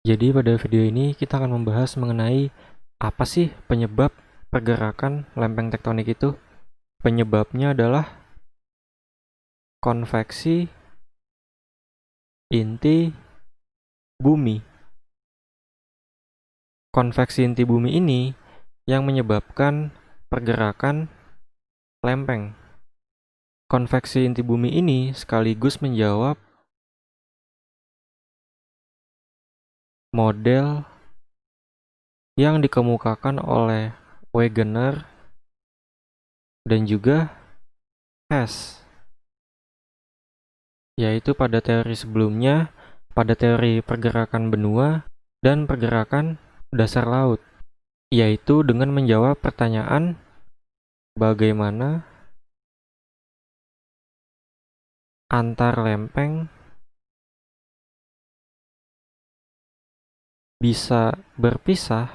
Jadi pada video ini kita akan membahas mengenai apa sih penyebab pergerakan lempeng tektonik itu. Penyebabnya adalah konveksi inti bumi. Konveksi inti bumi ini yang menyebabkan pergerakan lempeng. Konveksi inti bumi ini sekaligus menjawab model yang dikemukakan oleh Wegener dan juga Hess, yaitu pada teori sebelumnya, pada teori pergerakan benua dan pergerakan dasar laut, yaitu dengan menjawab pertanyaan bagaimana antar lempeng bisa berpisah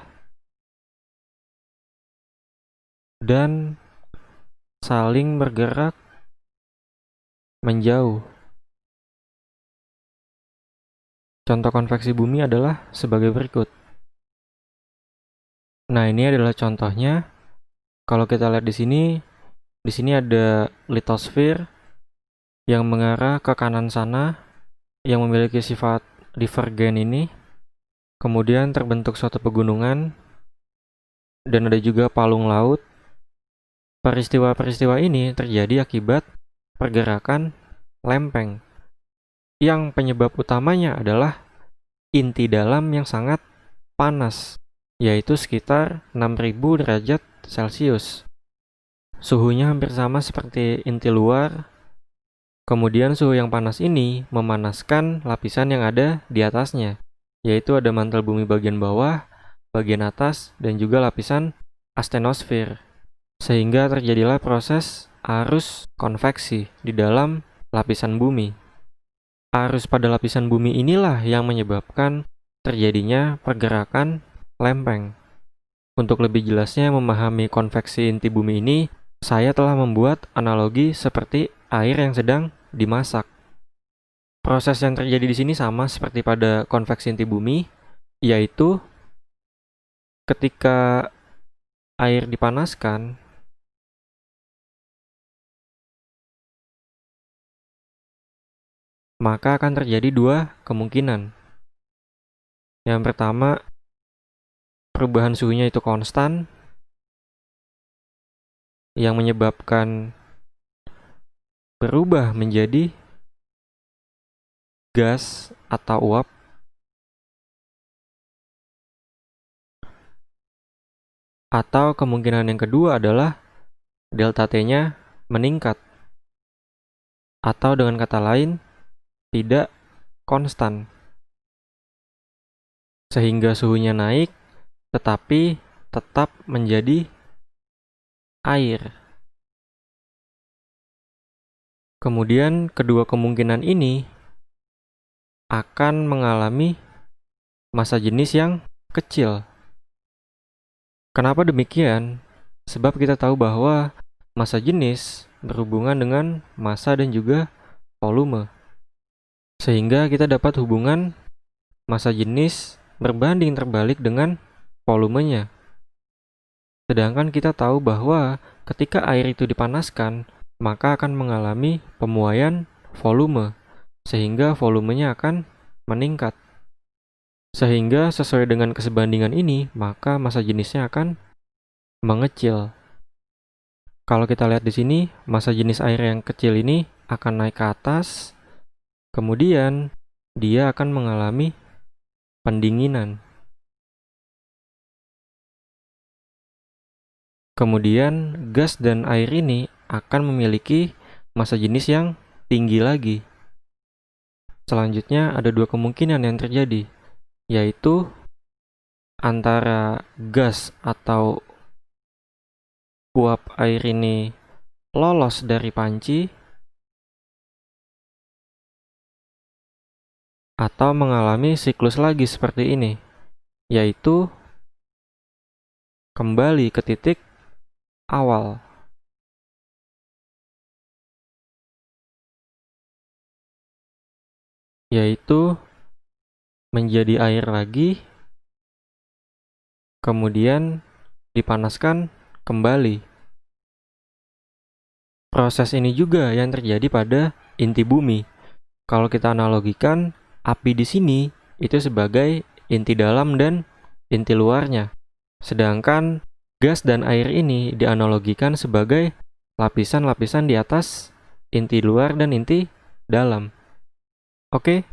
dan saling bergerak menjauh. Contoh konveksi bumi adalah sebagai berikut. Nah, ini adalah contohnya. Kalau kita lihat di sini ada litosfer yang mengarah ke kanan sana yang memiliki sifat divergen ini. Kemudian terbentuk suatu pegunungan dan ada juga palung laut. Peristiwa-peristiwa ini terjadi akibat pergerakan lempeng, yang penyebab utamanya adalah inti dalam yang sangat panas, yaitu sekitar 6000 derajat Celcius. Suhunya hampir sama seperti inti luar. Kemudian suhu yang panas ini memanaskan lapisan yang ada di atasnya, yaitu ada mantel bumi bagian bawah, bagian atas, dan juga lapisan astenosfer. Sehingga terjadilah proses arus konveksi di dalam lapisan bumi. Arus pada lapisan bumi inilah yang menyebabkan terjadinya pergerakan lempeng. Untuk lebih jelasnya memahami konveksi inti bumi ini, saya telah membuat analogi seperti air yang sedang dimasak. Proses yang terjadi di sini sama seperti pada konveksi inti bumi, yaitu ketika air dipanaskan, maka akan terjadi dua kemungkinan. Yang pertama, perubahan suhunya itu konstan, yang menyebabkan berubah menjadi gas atau uap. Atau kemungkinan yang kedua adalah delta T-nya meningkat. Atau dengan kata lain, tidak konstan. Sehingga suhunya naik, tetapi tetap menjadi air. Kemudian kedua kemungkinan ini akan mengalami massa jenis yang kecil. Kenapa demikian? Sebab kita tahu bahwa massa jenis berhubungan dengan massa dan juga volume. Sehingga kita dapat hubungan massa jenis berbanding terbalik dengan volumenya. Sedangkan kita tahu bahwa ketika air itu dipanaskan, maka akan mengalami pemuaian volume, sehingga volumenya akan meningkat. Sehingga sesuai dengan kesebandingan ini, maka massa jenisnya akan mengecil. Kalau kita lihat di sini, massa jenis air yang kecil ini akan naik ke atas, kemudian dia akan mengalami pendinginan. Kemudian gas dan air ini akan memiliki massa jenis yang tinggi lagi. Selanjutnya ada dua kemungkinan yang terjadi, yaitu antara gas atau uap air ini lolos dari panci atau mengalami siklus lagi seperti ini, yaitu kembali ke titik awal. Yaitu menjadi air lagi, kemudian dipanaskan kembali. Proses ini juga yang terjadi pada inti bumi. Kalau kita analogikan, api di sini itu sebagai inti dalam dan inti luarnya. Sedangkan gas dan air ini dianalogikan sebagai lapisan-lapisan di atas inti luar dan inti dalam. Oke,